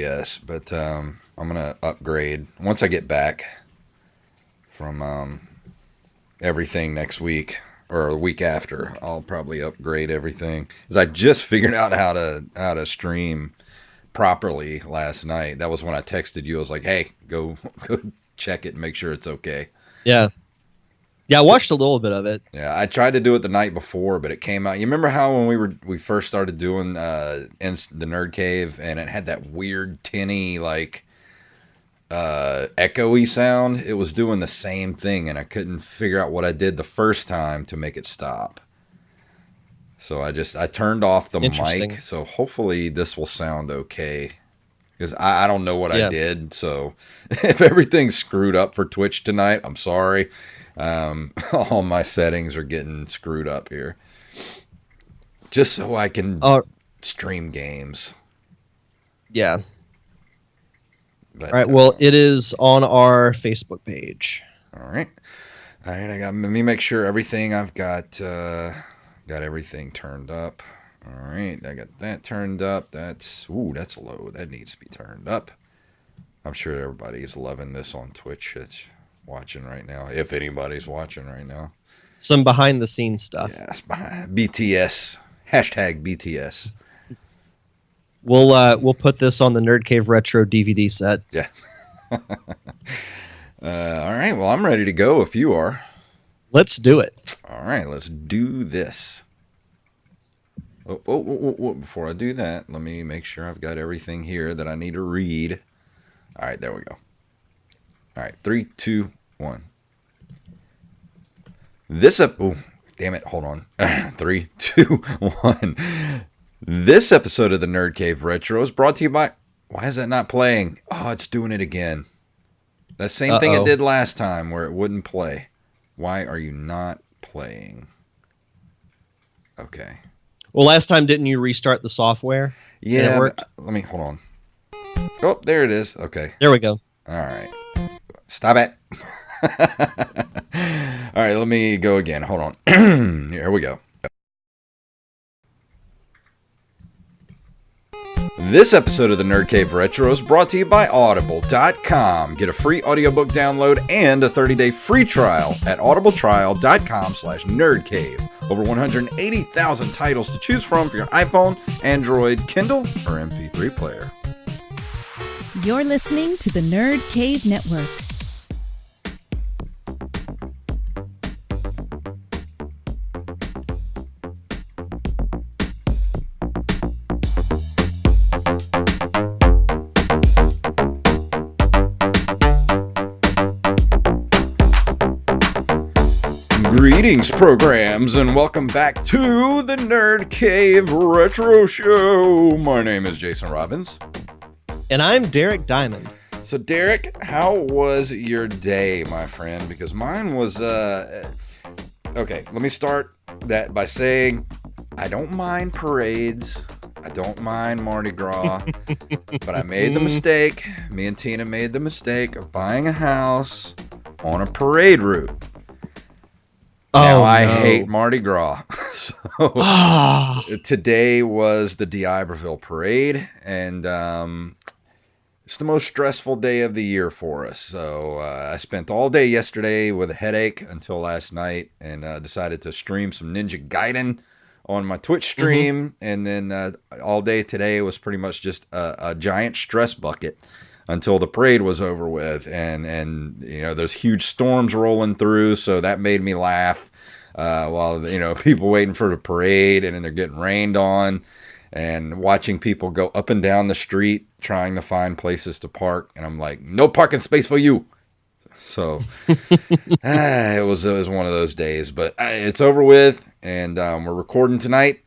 OBS, but I'm gonna upgrade once I get back from everything next week or a week after. I'll probably upgrade everything because I just figured out how to stream properly last night. That was when I texted you. I was like, "Hey, go check it and make sure it's okay." Yeah. Yeah, I watched a little bit of it. Yeah, I tried to do it the night before, but it came out. You remember how when we first started doing the Nerd Cave, and it had that weird tinny like echoey sound? It was doing the same thing, and I couldn't figure out what I did the first time to make it stop. So I turned off the mic. So hopefully this will sound okay. Because I don't know what I did. So if everything's screwed up for Twitch tonight, I'm sorry. All my settings are getting screwed up here. Just so I can stream games. Yeah. But, all right. Well, it is on our Facebook page. All right. Let me make sure everything I've got everything turned up. All right. I got that turned up. That's low. That needs to be turned up. I'm sure everybody's loving this on Twitch. It's watching right now, if anybody's watching right now. Some behind the scenes stuff. Yes, BTS. Hashtag BTS. We'll put this on the Nerd Cave Retro DVD set. Yeah. All right. Well, I'm ready to go if you are. Let's do it. All right. Let's do this. Oh, before I do that, let me make sure I've got everything here that I need to read. All right. There we go. All right. 3, 2, 1. Damn it. Hold on. 3, 2, 1. This episode of the Nerd Cave Retro is brought to you by... Why is that not playing? Oh, it's doing it again. That same thing it did last time where it wouldn't play. Why are you not playing? Okay. Well, last time, didn't you restart the software? Yeah. Let me... Hold on. Oh, there it is. Okay. There we go. All right. Stop it. All right, let me go again. Hold on. Here we go. This episode of the Nerd Cave Retro is brought to you by Audible.com. Get a free audiobook download and a 30-day free trial at audibletrial.com/nerdcave. Over 180,000 titles to choose from for your iPhone, Android, Kindle, or MP3 player. You're listening to the Nerd Cave Network. Greetings, programs, and welcome back to the Nerd Cave Retro Show. My name is Jason Robbins. And I'm Derek Diamond. So, Derek, how was your day, my friend? Because mine was, okay, let me start that by saying I don't mind parades. I don't mind Mardi Gras. But I made the mistake, me and Tina made the mistake of buying a house on a parade route. Now, I hate Mardi Gras. So today was the D'Iberville Parade, and it's the most stressful day of the year for us. So I spent all day yesterday with a headache until last night, and decided to stream some Ninja Gaiden on my Twitch stream, and then all day today was pretty much just a giant stress bucket until the parade was over with, and you know, there's huge storms rolling through, so that made me laugh while, you know, people waiting for the parade, and then they're getting rained on, and watching people go up and down the street trying to find places to park, and I'm like, no parking space for you. So it was one of those days, but it's over with, and we're recording tonight.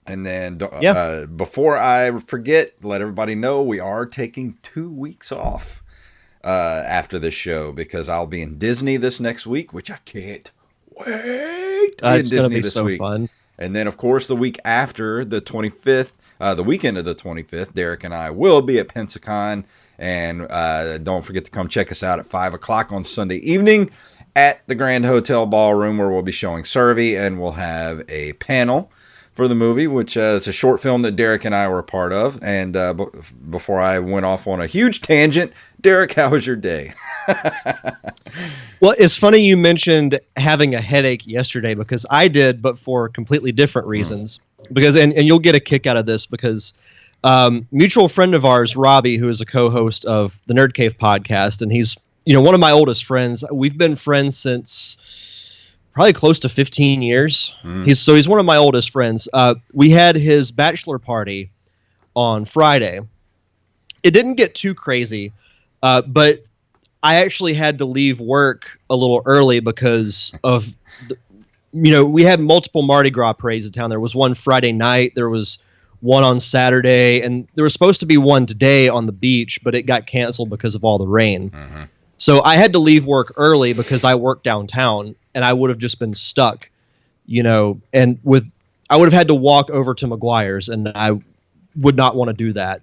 And then before I forget, let everybody know we are taking 2 weeks off after this show, because I'll be in Disney this next week, which I can't wait. It's going to be so fun. And then, of course, the week after, the 25th, the weekend of the 25th, Derek and I will be at Pensacon. And don't forget to come check us out at 5 o'clock on Sunday evening at the Grand Hotel Ballroom, where we'll be showing Survey, and we'll have a panel for the movie, which is a short film that Derek and I were a part of. And before I went off on a huge tangent, Derek, how was your day? Well, it's funny you mentioned having a headache yesterday, because I did, but for completely different reasons. Because and you'll get a kick out of this, because mutual friend of ours, Robbie, who is a co-host of the Nerd Cave podcast, and he's one of my oldest friends. We've been friends since probably close to 15 years. He's one of my oldest friends. We had his bachelor party on Friday. It didn't get too crazy, but I actually had to leave work a little early because of, we had multiple Mardi Gras parades in town. There was one Friday night, there was one on Saturday, and there was supposed to be one today on the beach, but it got canceled because of all the rain. Mm-hmm. So I had to leave work early because I work downtown, and I would have just been stuck, and I would have had to walk over to McGuire's, and I would not want to do that.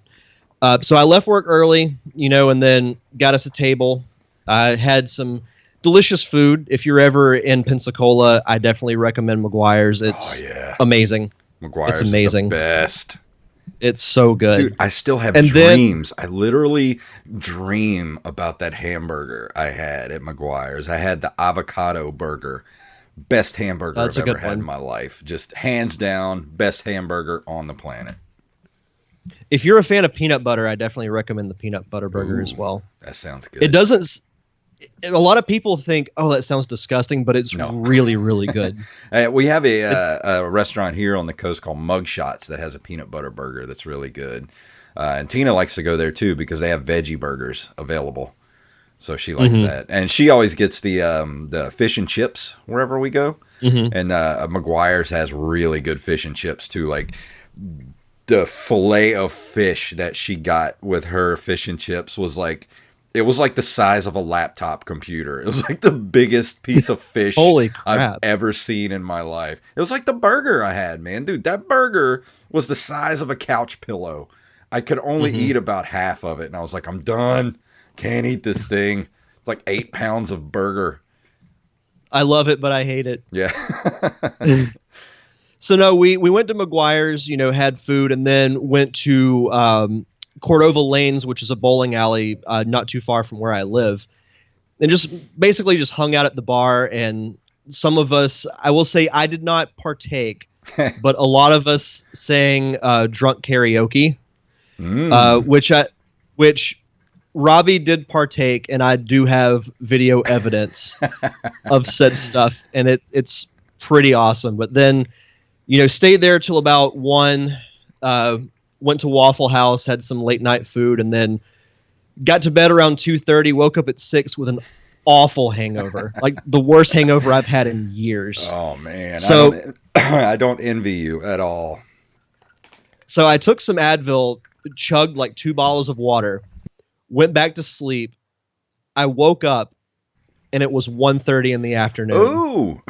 So I left work early, and then got us a table. I had some delicious food. If you're ever in Pensacola, I definitely recommend McGuire's. It's amazing. McGuire's it's amazing. Is the best. It's so good. Dude, I still have dreams. I literally dream about that hamburger I had at McGuire's. I had the avocado burger. Best hamburger I've ever had in my life. Just hands down, best hamburger on the planet. If you're a fan of peanut butter, I definitely recommend the peanut butter burger as well. That sounds good. It doesn't... A lot of people think, oh, that sounds disgusting, but it's really, really good. We have a restaurant here on the coast called Mugshots that has a peanut butter burger that's really good. And Tina likes to go there, too, because they have veggie burgers available. So she likes that. And she always gets the fish and chips wherever we go. Mm-hmm. And McGuire's has really good fish and chips, too. Like, the fillet of fish that she got with her fish and chips was like... It was like the size of a laptop computer. It was like the biggest piece of fish I've ever seen in my life. It was like the burger I had, man. Dude, that burger was the size of a couch pillow. I could only eat about half of it. And I was like, I'm done. Can't eat this thing. It's like 8 pounds of burger. I love it, but I hate it. Yeah. So, no, we went to McGuire's, had food, and then went to... Cordova Lanes, which is a bowling alley not too far from where I live, and just basically just hung out at the bar. And some of us, I will say I did not partake, but a lot of us sang drunk karaoke, which Robbie did partake, and I do have video evidence of said stuff, and it's pretty awesome. But then, stayed there till about 1. Went to Waffle House, had some late night food, and then got to bed around 2:30, woke up at 6 with an awful hangover. Like the worst hangover I've had in years. Oh, man. So I don't envy you at all. So I took some Advil, chugged like 2 bottles of water, went back to sleep. I woke up, and it was 1:30 in the afternoon. Ooh.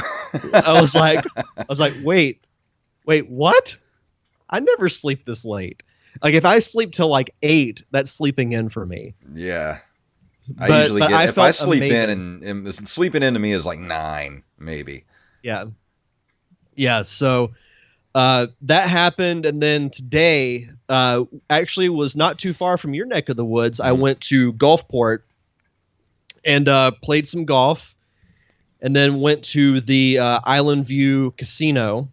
I was like, wait, what? I never sleep this late. Like if I sleep till like 8, that's sleeping in for me. Yeah. I usually get, if I sleep amazing. and sleeping into me is like 9, maybe. Yeah. Yeah. So that happened. And then today actually was not too far from your neck of the woods. I went to Gulfport and played some golf, and then went to the Island View Casino.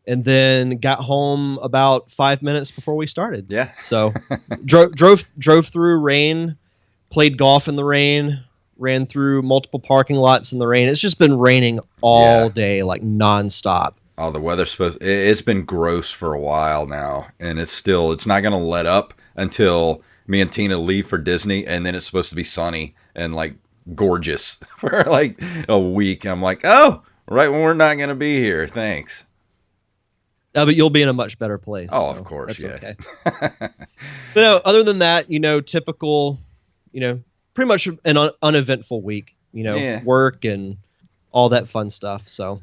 And then got home about 5 minutes before we started. Yeah. So drove through rain, played golf in the rain, ran through multiple parking lots in the rain. It's just been raining all day, like nonstop. Oh, the weather's it's been gross for a while now, and it's not going to let up until me and Tina leave for Disney, and then it's supposed to be sunny and like gorgeous for like a week. I'm like, oh, right when we're not going to be here. Thanks. But you'll be in a much better place. Oh, so of course, that's okay. But no, other than that, typical, pretty much an uneventful week. Work and all that fun stuff. So,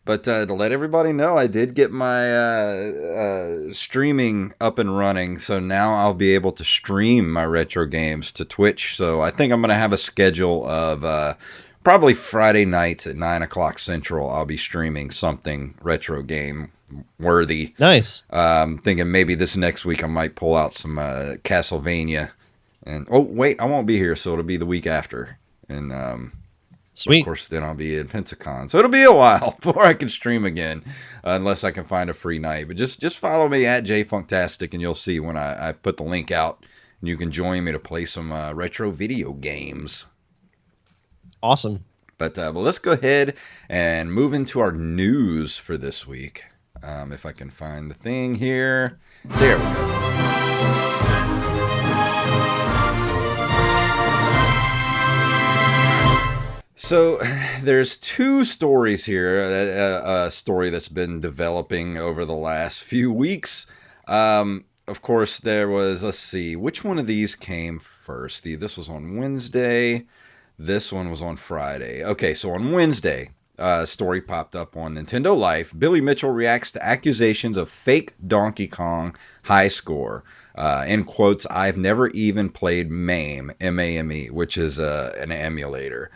but to let everybody know, I did get my streaming up and running, so now I'll be able to stream my retro games to Twitch. So I think I'm going to have a schedule of probably Friday nights at 9 o'clock Central. I'll be streaming something retro game worthy. Nice. Thinking maybe this next week I might pull out some Castlevania. And oh wait, I won't be here, so it'll be the week after. And of Sweet. course, then I'll be at Pensacon, so it'll be a while before I can stream again, unless I can find a free night. But just follow me at JFunktastic, and you'll see when I put the link out, and you can join me to play some retro video games. Awesome. But well, let's go ahead and move into our news for this week. If I can find the thing here. There we go. So there's two stories here. A story that's been developing over the last few weeks. Of course, there was, let's see, which one of these came first? This was on Wednesday. This one was on Friday. Okay, so on Wednesday, a story popped up on Nintendo Life. Billy Mitchell reacts to accusations of fake Donkey Kong high score. In quotes, I've never even played MAME, M-A-M-E, which is an emulator.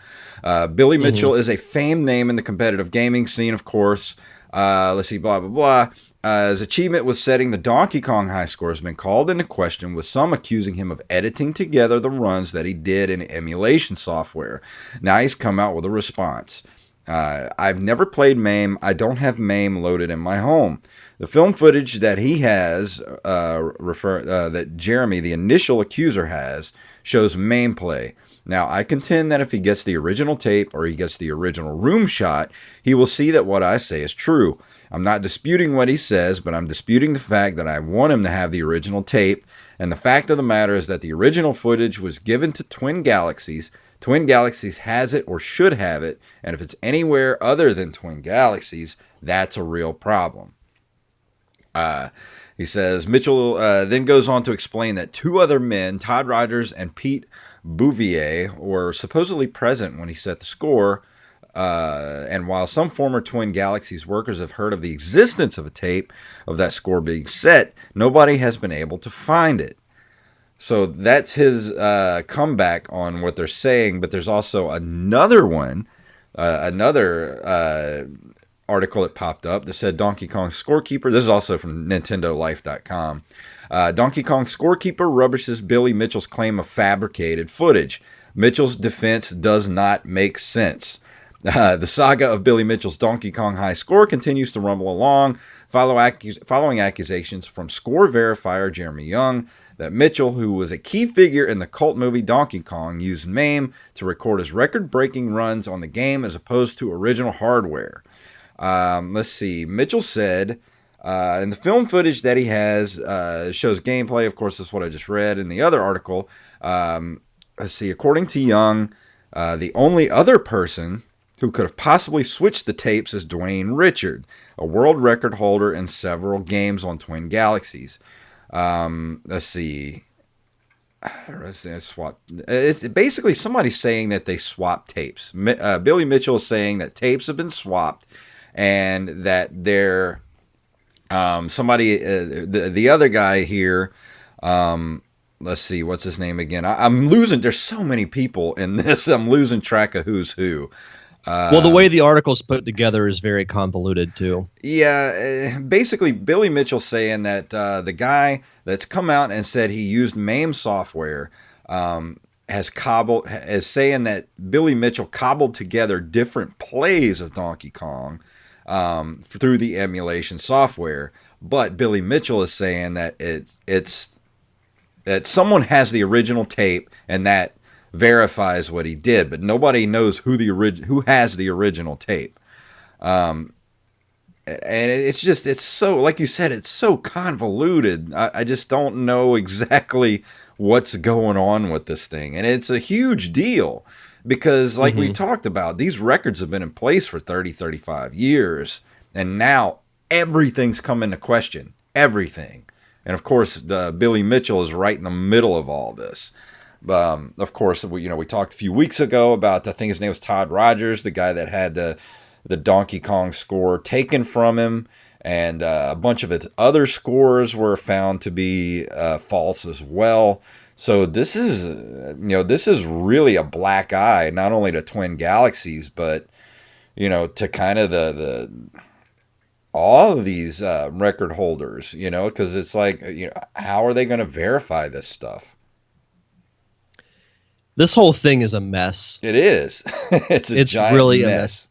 Billy Mitchell is a famed name in the competitive gaming scene, of course. Let's see, blah, blah, blah. His achievement with setting the Donkey Kong high score has been called into question, with some accusing him of editing together the runs that he did in emulation software. Now he's come out with a response. I've never played MAME. I don't have MAME loaded in my home. The film footage that he has, that Jeremy, the initial accuser, has, shows MAME play. Now, I contend that if he gets the original tape or he gets the original room shot, he will see that what I say is true. I'm not disputing what he says, but I'm disputing the fact that I want him to have the original tape. And the fact of the matter is that the original footage was given to Twin Galaxies. Twin Galaxies has it or should have it. And if it's anywhere other than Twin Galaxies, that's a real problem. He says, Mitchell then goes on to explain that two other men, Todd Rogers and Pete Bouvier, were supposedly present when he set the score. And while some former Twin Galaxies workers have heard of the existence of a tape of that score being set, nobody has been able to find it. So that's his comeback on what they're saying. But there's also another one, article that popped up that said Donkey Kong scorekeeper. This is also from NintendoLife.com. Donkey Kong scorekeeper rubbishes Billy Mitchell's claim of fabricated footage. Mitchell's defense does not make sense. The saga of Billy Mitchell's Donkey Kong high score continues to rumble along, following accusations from score verifier Jeremy Young that Mitchell, who was a key figure in the cult movie Donkey Kong, used MAME to record his record-breaking runs on the game as opposed to original hardware. Let's see. Mitchell said, in the film footage that he has, shows gameplay. Of course, that's what I just read in the other article. Let's see. According to Young, the only other person who could have possibly switched the tapes is Dwayne Richard, a world record holder in several games on Twin Galaxies. Let's see. It's basically somebody saying that they swapped tapes. Billy Mitchell is saying that tapes have been swapped, and that they're the other guy here. Let's see, what's his name again? I'm losing. There's so many people in this. I'm losing track of who's who. Well, the way the article's put together is very convoluted, too. Yeah, basically, Billy Mitchell saying that the guy that's come out and said he used MAME software is saying that Billy Mitchell cobbled together different plays of Donkey Kong through the emulation software. But Billy Mitchell is saying that it's that someone has the original tape and that verifies what he did, but nobody knows who has the original tape. And it's so, like you said, it's so convoluted. I just don't know exactly what's going on with this thing. And it's a huge deal because, like we talked about, these records have been in place for 30, 35 years. And now everything's come into question. Everything. And of course, Billy Mitchell is right in the middle of all this. Of course, we talked a few weeks ago about, I think his name was Todd Rogers, the guy that had the Donkey Kong score taken from him, and a bunch of its other scores were found to be false as well. So this is really a black eye, not only to Twin Galaxies, but to kind of all of these record holders, because it's like, how are they going to verify this stuff? This whole thing is a mess. It is. It's giant really mess. a mess.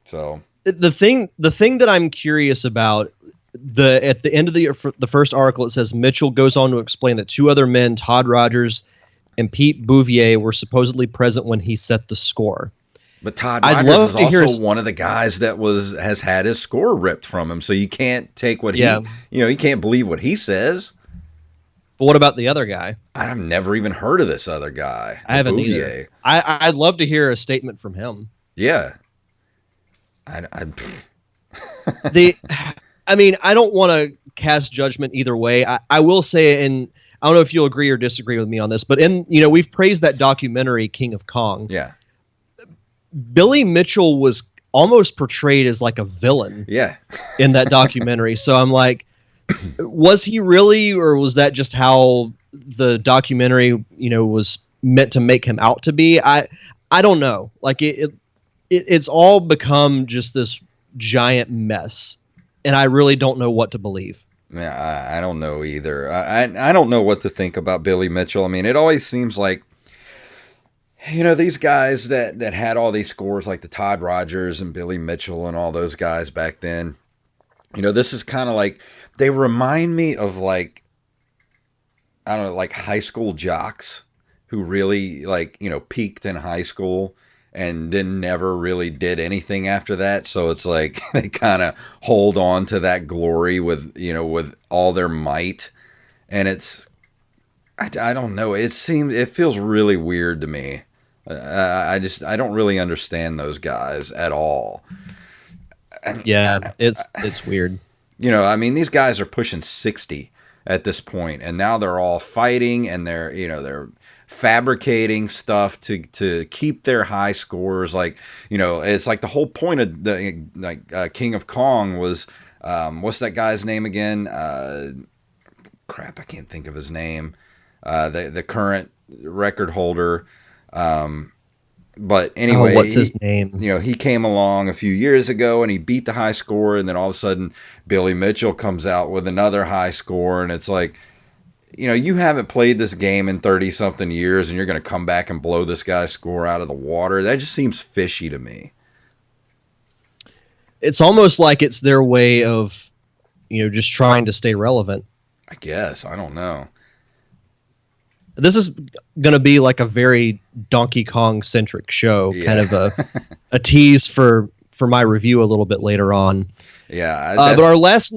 So The thing that I'm curious about, at the end of the first article, it says Mitchell goes on to explain that two other men, Todd Rogers and Pete Bouvier, were supposedly present when he set the score. But Todd I'd Rogers love is to hear also one of the guys that has had his score ripped from him. So you can't take what you can't believe what he says. But what about the other guy? I've never even heard of this other guy. I haven't Bouvier. either. I'd love to hear a statement from him. Yeah. I mean, I don't want to cast judgment either way. I will say, and I don't know if you'll agree or disagree with me on this, but we've praised that documentary King of Kong. Yeah. Billy Mitchell was almost portrayed as like a villain. Yeah. In that documentary. So I'm like, was he really, or was that just how the documentary, was meant to make him out to be? I don't know. Like it's all become just this giant mess, and I really don't know what to believe. Yeah, I don't know either. I don't know what to think about Billy Mitchell. I mean, it always seems like, these guys that had all these scores, like the Todd Rogers and Billy Mitchell and all those guys back then, this is kind of like, they remind me of like, I don't know, like high school jocks who really peaked in high school and then never really did anything after that. So it's like they kind of hold on to that glory with all their might. And I don't know. It feels really weird to me. I don't really understand those guys at all. Yeah, it's weird. I mean, these guys are pushing 60 at this point, and now they're all fighting, and they're fabricating stuff to keep their high scores. Like, it's like the whole point of the King of Kong was, what's that guy's name again? Crap, I can't think of his name. The current record holder. But anyway, what's his name? He came along a few years ago and he beat the high score, and then all of a sudden Billy Mitchell comes out with another high score, and it's like, you haven't played this game in 30 something years and you're going to come back and blow this guy's score out of the water. That just seems fishy to me. It's almost like it's their way of, just trying to stay relevant. I guess. I don't know. This is going to be like a very Donkey Kong centric show, kind of a tease for my review a little bit later on. Yeah. But our last,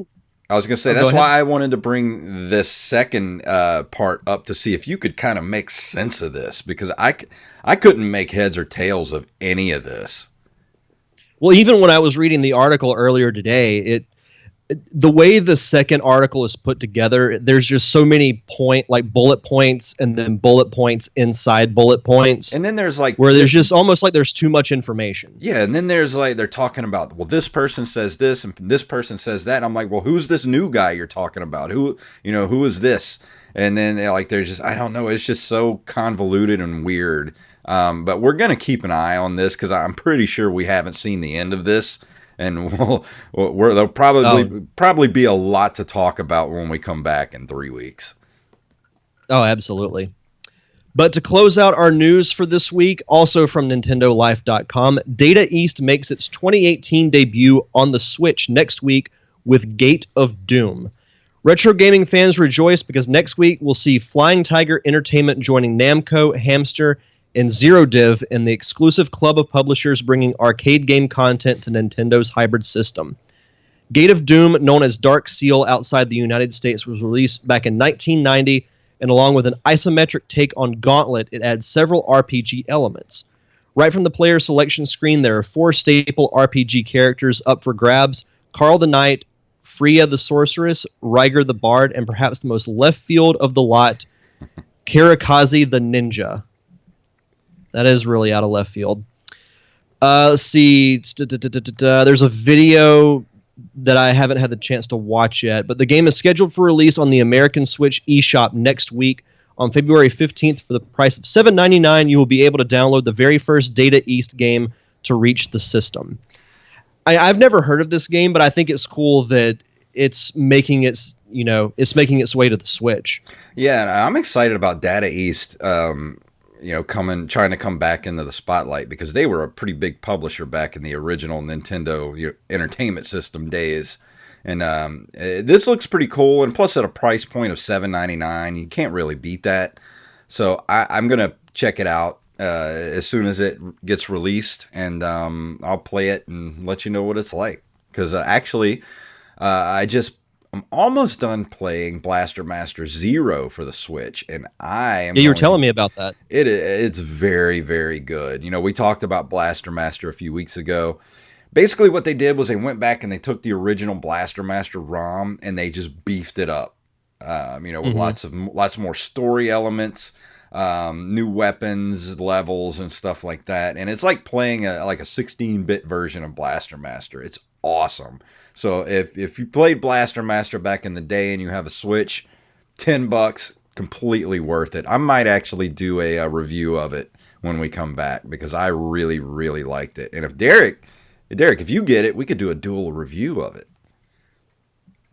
I was going to say, that's why I wanted to bring this second part up to see if you could kind of make sense of this, because I couldn't make heads or tails of any of this. Well, even when I was reading the article earlier today, the way the second article is put together, there's just so many bullet points and then bullet points inside bullet points. And then there's where there's just almost like there's too much information. Yeah. And then there's they're talking about, well, this person says this and this person says that. And I'm like, well, who's this new guy you're talking about? Who is this? And then they're just, I don't know. It's just so convoluted and weird. But we're going to keep an eye on this, because I'm pretty sure we haven't seen the end of this. And there'll probably be a lot to talk about when we come back in 3 weeks. Oh, absolutely. But to close out our news for this week, also from NintendoLife.com, Data East makes its 2018 debut on the Switch next week with Gate of Doom. Retro gaming fans rejoice because next week we'll see Flying Tiger Entertainment joining Namco, Hamster, and Zero Div in the exclusive club of publishers bringing arcade game content to Nintendo's hybrid system. Gate of Doom, known as Dark Seal outside the United States, was released back in 1990, and along with an isometric take on Gauntlet, it adds several RPG elements. Right from the player selection screen, there are 4 staple RPG characters up for grabs: Carl the Knight, Freya the Sorceress, Ryger the Bard, and perhaps the most left field of the lot, Kirikaze the Ninja. That is really out of left field. Let's see. There's a video that I haven't had the chance to watch yet, but the game is scheduled for release on the American Switch eShop next week on February 15th for the price of $7.99. You will be able to download the very first Data East game to reach the system. I've never heard of this game, but I think it's cool that it's making its way to the Switch. Yeah, and I'm excited about Data East. Trying to come back into the spotlight because they were a pretty big publisher back in the original Nintendo Entertainment System days. And this looks pretty cool, and plus at a price point of $7.99, you can't really beat that. So I'm gonna check it out as soon as it gets released, and I'll play it and let you know what it's like. Because I'm almost done playing Blaster Master Zero for the Switch, and you were telling me about that. It's very, very good. We talked about Blaster Master a few weeks ago. Basically, what they did was they went back and they took the original Blaster Master ROM and they just beefed it up. With lots more story elements, new weapons, levels, and stuff like that. And it's like playing a 16-bit version of Blaster Master. It's awesome. So if you played Blaster Master back in the day and you have a Switch, $10, completely worth it. I might actually do a review of it when we come back because I really, really liked it. And if Derek, if you get it, we could do a dual review of it.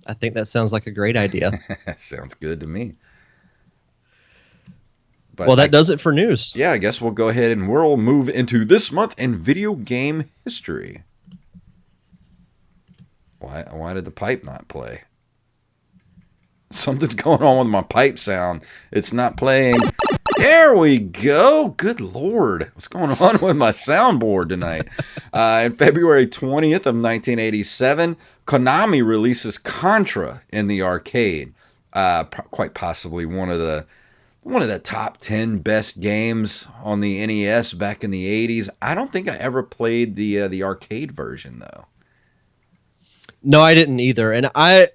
I think that sounds like a great idea. Sounds good to me. But well, that does it for news. Yeah, I guess we'll go ahead and we'll move into this month in video game history. Why did the pipe not play? Something's going on with my pipe sound. It's not playing. There we go. Good Lord. What's going on with my soundboard tonight? In February 20th of 1987, Konami releases Contra in the arcade. Quite possibly one of the top 10 best games on the NES back in the 80s. I don't think I ever played the arcade version, though. No, I didn't either. And I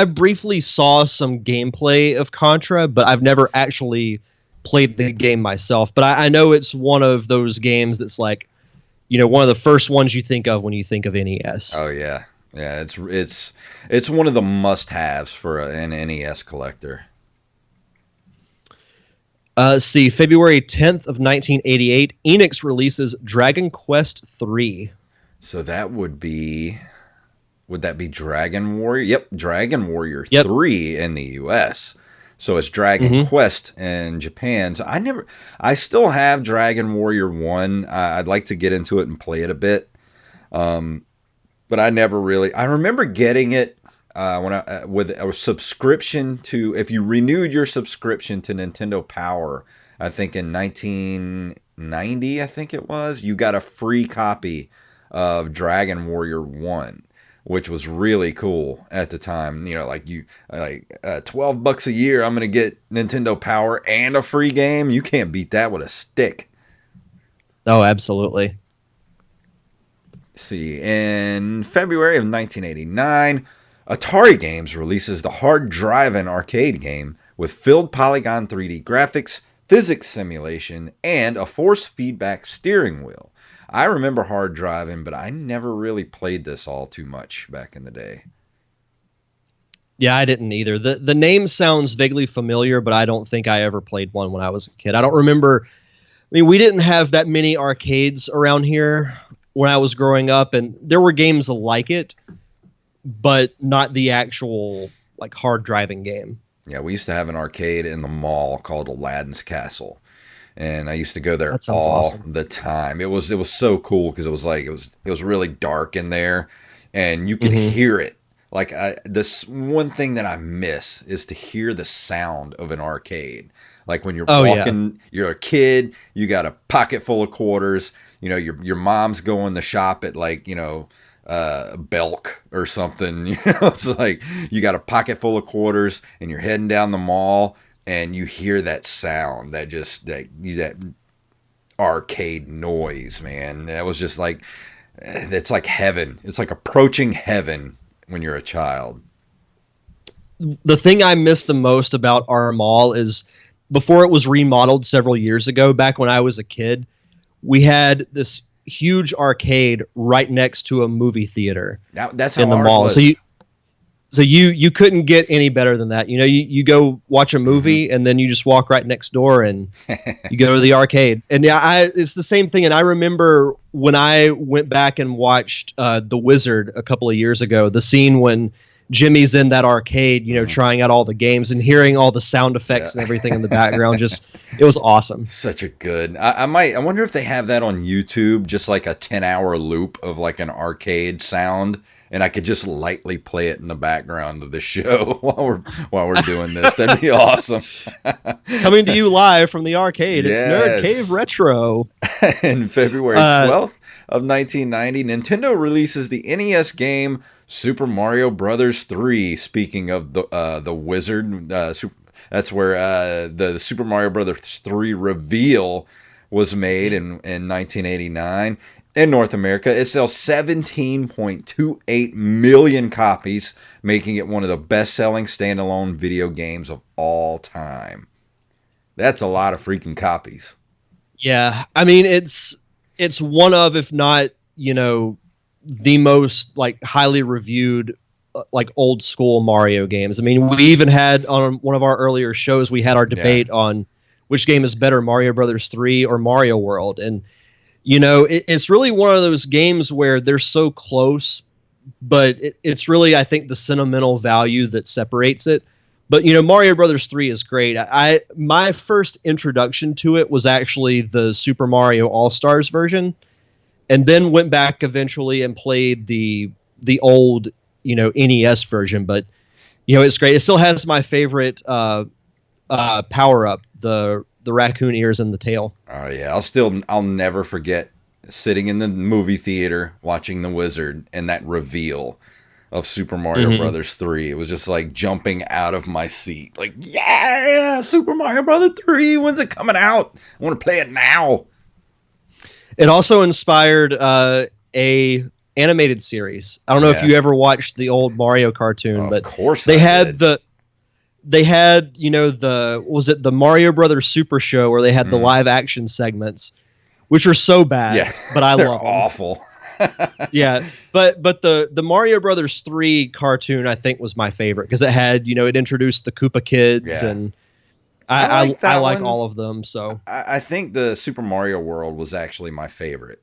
briefly saw some gameplay of Contra, but I've never actually played the game myself. But I know it's one of those games that's like, one of the first ones you think of when you think of NES. Oh yeah, yeah. It's one of the must-haves for an NES collector. Let's see, February 10th of 1988, Enix releases Dragon Quest III. So that would that be Dragon Warrior? Yep, Dragon Warrior 3 in the US. So it's Dragon Quest in Japan. So I still have Dragon Warrior 1. I'd like to get into it and play it a bit. But I remember getting it with a subscription to, if you renewed your subscription to Nintendo Power, I think in 1990, I think it was, you got a free copy of Dragon Warrior 1, which was really cool at the time. $12 a year, I'm going to get Nintendo Power and a free game. You can't beat that with a stick. Oh, absolutely. Let's see, in February of 1989, Atari Games releases the Hard Drivin' arcade game with filled polygon 3D graphics, physics simulation, and a force feedback steering wheel. I remember Hard Driving, but I never really played this all too much back in the day. Yeah, I didn't either. The name sounds vaguely familiar, but I don't think I ever played one when I was a kid. I don't remember. I mean, we didn't have that many arcades around here when I was growing up, and there were games like it, but not the actual hard driving game. Yeah, we used to have an arcade in the mall called Aladdin's Castle. And I used to go there all awesome. the time. It was so cool because it was really dark in there, and you could hear it. This one thing that I miss is to hear the sound of an arcade. Like when you're walking, you're a kid, you got a pocket full of quarters. Your mom's going to shop at Belk or something. It's like you got a pocket full of quarters, and you're heading down the mall. And you hear that sound, that arcade noise, man. That was just it's like heaven. It's like approaching heaven when you're a child. The thing I miss the most about our mall is before it was remodeled several years ago, back when I was a kid, we had this huge arcade right next to a movie theater. That's how in the ours mall. was. So So you couldn't get any better than that. You go watch a movie and then you just walk right next door and you go to the arcade. And yeah, it's the same thing. And I remember when I went back and watched The Wizard a couple of years ago, the scene when Jimmy's in that arcade, trying out all the games and hearing all the sound effects and everything in the background. It was awesome. Such a good. I wonder if they have that on YouTube, just like a 10-hour loop of like an arcade sound. And I could just lightly play it in the background of the show while we're doing this. That'd be awesome. Coming to you live from the arcade. It's Nerd Yes. Cave Retro. In February 12th of 1990, Nintendo releases the NES game Super Mario Brothers 3. Speaking of the Wizard, that's where the Super Mario Brothers 3 reveal was made in 1989. In North America, it sells 17.28 million copies, making it one of the best-selling standalone video games of all time. That's a lot of freaking copies. Yeah, I mean it's one of, if not, the most like highly reviewed like old school Mario games. I mean, we even had on one of our earlier shows, we had our debate on which game is better, Mario Brothers 3 or Mario World, and it's really one of those games where they're so close, but it's really, I think, the sentimental value that separates it. But, Mario Brothers 3 is great. My first introduction to it was actually the Super Mario All-Stars version, and then went back eventually and played the old, NES version. But, it's great. It still has my favorite power-up, the raccoon ears and the tail. Oh yeah, I'll never forget sitting in the movie theater watching The Wizard and that reveal of Super Mario Brothers 3. It was just like jumping out of my seat. Like, yeah, Super Mario Brothers 3, when's it coming out? I want to play it now. It also inspired a animated series. I don't know if you ever watched the old Mario cartoon, but of course they I had did. They had, the Mario Brothers Super Show where they had the live action segments, which are so bad, but I they're love them. awful. Yeah, but the Mario Brothers 3 cartoon I think was my favorite because it had, it introduced the Koopa Kids and I like all of them. So I think the Super Mario World was actually my favorite.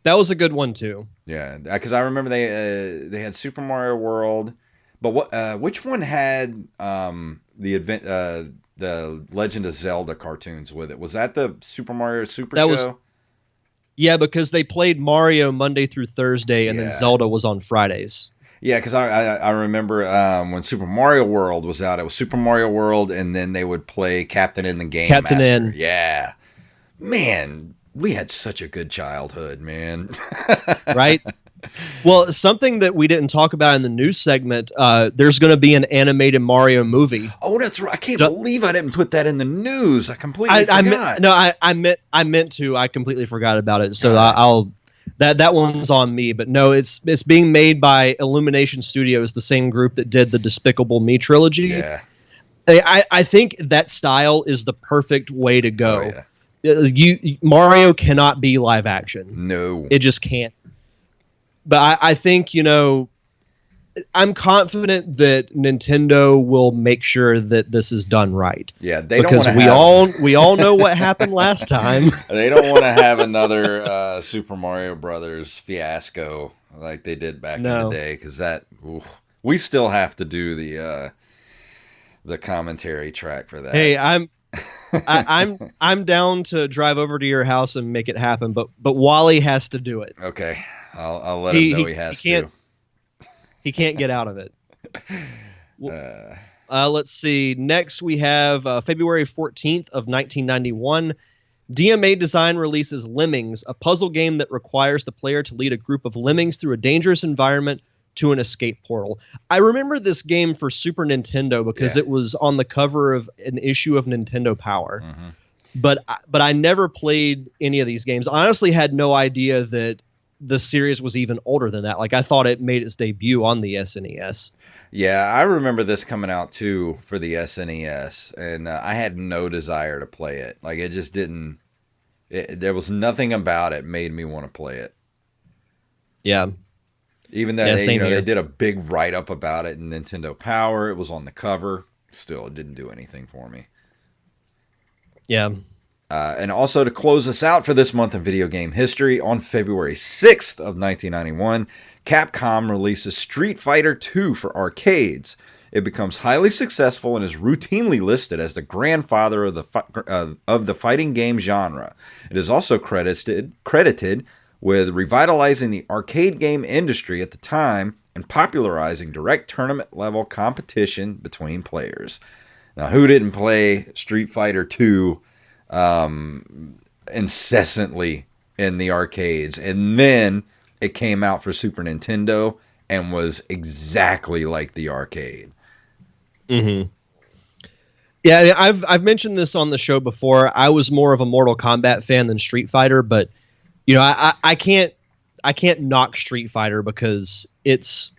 that was a good one too. Yeah, because I remember they had Super Mario World. But which one had the Legend of Zelda cartoons with it? Was that the Super Mario Super Show? Yeah, because they played Mario Monday through Thursday, and then Zelda was on Fridays. Yeah, because I remember when Super Mario World was out, it was Super Mario World, and then they would play Captain N the Game Captain Master. N. Yeah, man, we had such a good childhood, man. Right? Well, something that we didn't talk about in the news segment, there's going to be an animated Mario movie. Oh, that's right. I can't believe I didn't put that in the news. I completely forgot. I meant to. I completely forgot about it. So I'll that one's on me. But no, it's being made by Illumination Studios, the same group that did the Despicable Me trilogy. Yeah. I think that style is the perfect way to go. Oh, yeah. Mario cannot be live action. No. It just can't. But I think, I'm confident that Nintendo will make sure that this is done right. Yeah, they because don't we all know what happened last time. They don't want to have another Super Mario Brothers fiasco like they did back in the day, because we still have to do the commentary track for that. Hey, I'm down to drive over to your house and make it happen, but Wally has to do it. Okay, I'll let him know he has to. He can't get out of it. Let's see. Next, we have February 14th of 1991. DMA Design releases Lemmings, a puzzle game that requires the player to lead a group of lemmings through a dangerous environment to an escape portal. I remember this game for Super Nintendo because it was on the cover of an issue of Nintendo Power. Mm-hmm. But I never played any of these games. I honestly had no idea that the series was even older than that. Like, I thought it made its debut on the SNES. Yeah, I remember this coming out too for the SNES, and I had no desire to play it. Like, it just didn't. There was nothing about it made me want to play it. Yeah. Even though Yeah, same they here. did a big write up about it in Nintendo Power, it was on the cover. Still, it didn't do anything for me. Yeah. And also to close us out for this month in video game history, on February 6th of 1991, Capcom releases Street Fighter II for arcades. It becomes highly successful and is routinely listed as the grandfather of the fighting game genre. It is also credited with revitalizing the arcade game industry at the time and popularizing direct tournament level competition between players. Now, who didn't play Street Fighter II incessantly in the arcades? And then it came out for Super Nintendo and was exactly like the arcade. Mm-hmm. Yeah, I've mentioned this on the show before. I was more of a Mortal Kombat fan than Street Fighter, but I can't knock Street Fighter because it's,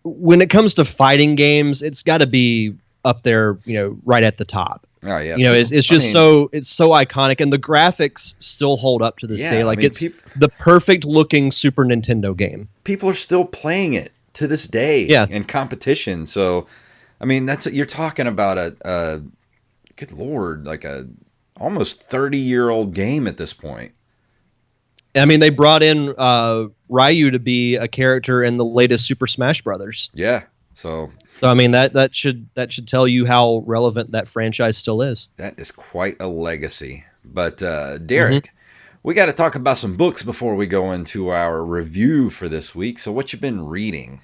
when it comes to fighting games, it's got to be up there, right at the top. Oh yeah, It's just so iconic, and the graphics still hold up to this day. Like, it's the perfect looking Super Nintendo game. People are still playing it to this day, in competition. So, I mean, you're talking about a good lord, like a almost 30-year-old game at this point. I mean, they brought in Ryu to be a character in the latest Super Smash Brothers. Yeah. So I mean, that should tell you how relevant that franchise still is. That is quite a legacy. But Derek, we got to talk about some books before we go into our review for this week. So what you been reading?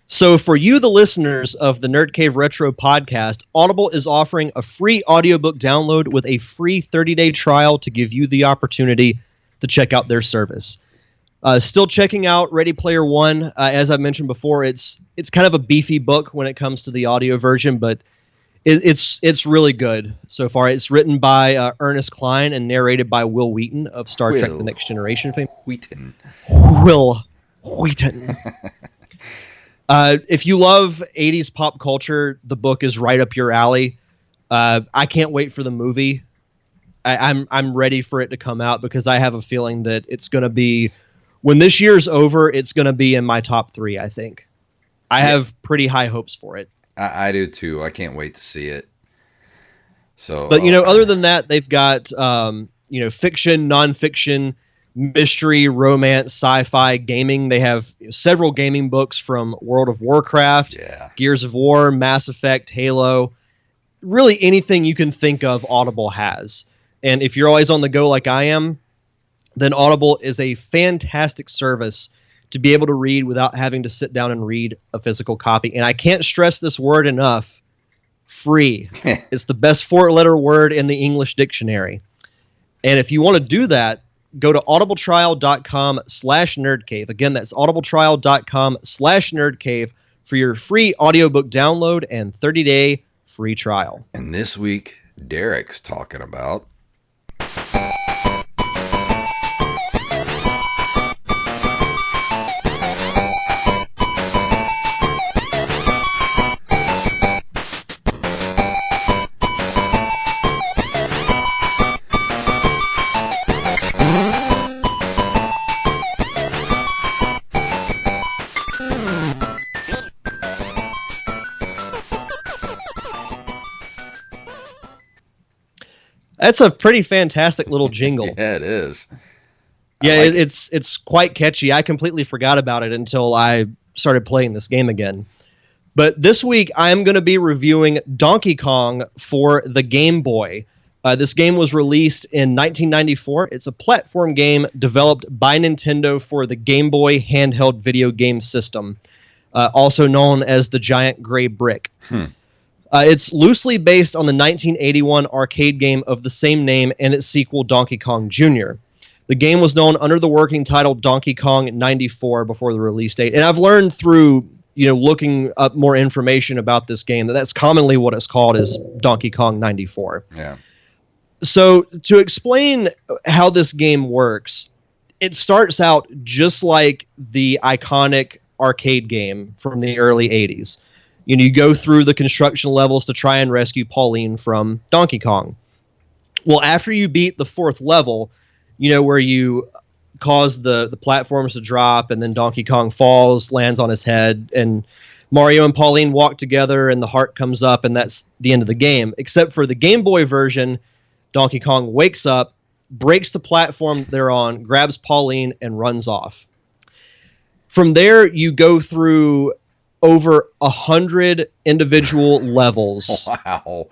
So for you, the listeners of the Nerd Cave Retro podcast, Audible is offering a free audiobook download with a free 30-day trial to give you the opportunity to check out their service. Still checking out Ready Player One. As I mentioned before, it's kind of a beefy book when it comes to the audio version, but it's really good so far. It's written by Ernest Cline and narrated by Will Wheaton of Star Trek: The Next Generation fame. Will Wheaton. If you love 80s pop culture, the book is right up your alley. I can't wait for the movie. I'm ready for it to come out because I have a feeling that it's going to be, when this year's over, it's going to be in my top 3, I think. I have pretty high hopes for it. I do too. I can't wait to see it. So, but other than that, they've got fiction, nonfiction, mystery, romance, sci-fi, gaming. They have several gaming books from World of Warcraft, Gears of War, Mass Effect, Halo. Really anything you can think of, Audible has. And if you're always on the go like I am, then Audible is a fantastic service to be able to read without having to sit down and read a physical copy. And I can't stress this word enough, free. It's the best 4-letter word in the English dictionary. And if you want to do that, go to audibletrial.com/nerdcave. Again, that's audibletrial.com/nerdcave for your free audiobook download and 30-day free trial. And this week, Derek's talking about... That's a pretty fantastic little jingle. Yeah, it is. Yeah, it's quite catchy. I completely forgot about it until I started playing this game again. But this week, I am going to be reviewing Donkey Kong for the Game Boy. This game was released in 1994. It's a platform game developed by Nintendo for the Game Boy handheld video game system, also known as the Giant Gray Brick. It's loosely based on the 1981 arcade game of the same name and its sequel, Donkey Kong Jr. The game was known under the working title Donkey Kong 94 before the release date. And I've learned through looking up more information about this game that's commonly what it's called is Donkey Kong 94. Yeah. So to explain how this game works, it starts out just like the iconic arcade game from the early 80s. You go through the construction levels to try and rescue Pauline from Donkey Kong. Well, after you beat the 4th level, where you cause the platforms to drop, and then Donkey Kong falls, lands on his head, and Mario and Pauline walk together, and the heart comes up, and that's the end of the game. Except for the Game Boy version, Donkey Kong wakes up, breaks the platform they're on, grabs Pauline, and runs off. From there, you go through over 100 individual levels Wow.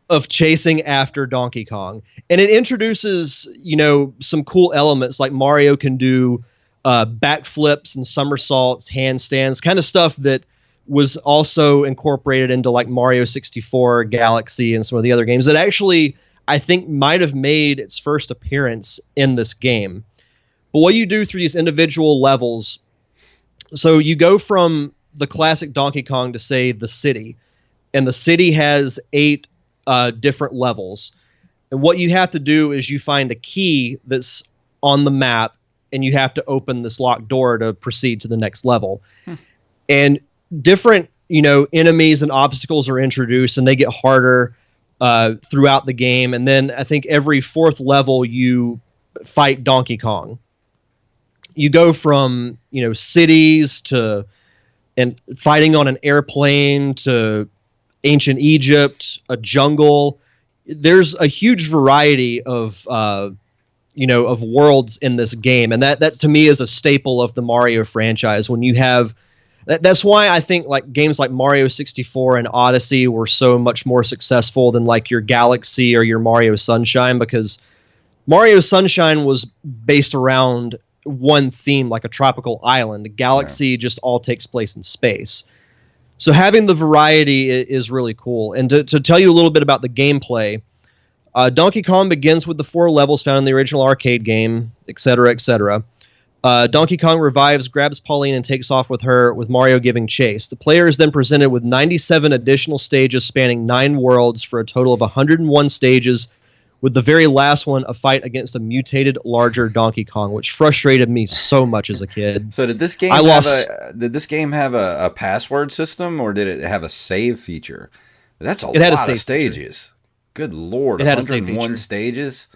of chasing after Donkey Kong. And it introduces, some cool elements, like Mario can do backflips and somersaults, handstands, kind of stuff that was also incorporated into like Mario 64, Galaxy, and some of the other games that actually, I think, might have made its first appearance in this game. But what you do through these individual levels, so you go from the classic Donkey Kong to, say, the city, and the city has 8 different levels. And what you have to do is you find a key that's on the map, and you have to open this locked door to proceed to the next level. And different, enemies and obstacles are introduced, and they get harder throughout the game. And then I think every 4th level you fight Donkey Kong. You go from, cities to and fighting on an airplane to ancient Egypt, a jungle. There's a huge variety of of worlds in this game, and that to me is a staple of the Mario franchise. When you have that's why I think like games like Mario 64 and Odyssey were so much more successful than like your Galaxy or your Mario Sunshine, because Mario Sunshine was based around one theme, like a tropical island. Galaxy just all takes place in space. So having the variety is really cool. And to tell you a little bit about the gameplay, Donkey Kong begins with the 4 levels found in the original arcade game, etc., etc. Donkey Kong revives, grabs Pauline, and takes off with her, with Mario giving chase. The player is then presented with 97 additional stages spanning 9 worlds for a total of 101 stages, with the very last one a fight against a mutated, larger Donkey Kong, which frustrated me so much as a kid. So did this game have a password system, or did it have a save feature? That's a lot of stages. Feature. Good Lord, it had a save feature. 101 stages?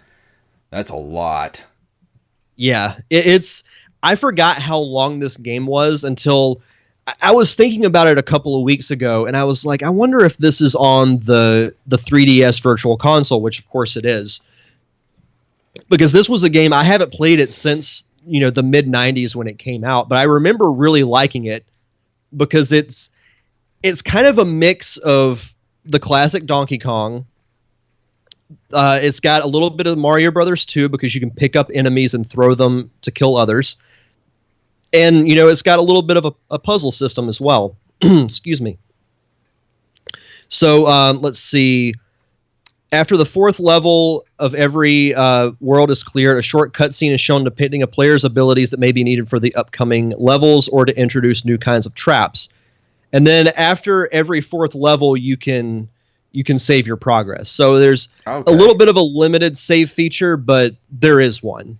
That's a lot. Yeah, it's. I forgot how long this game was until I was thinking about it a couple of weeks ago, and I was like, I wonder if this is on the 3DS Virtual Console, which of course it is. Because this was a game, I haven't played it since, the mid-90s when it came out, but I remember really liking it because it's kind of a mix of the classic Donkey Kong. It's got a little bit of Mario Brothers 2 because you can pick up enemies and throw them to kill others. And, it's got a little bit of a puzzle system as well. Excuse me. So, let's see. After the 4th level of every world is cleared, a short cutscene is shown depicting a player's abilities that may be needed for the upcoming levels or to introduce new kinds of traps. And then after every 4th level, you can save your progress. So there's a little bit of a limited save feature, but there is one,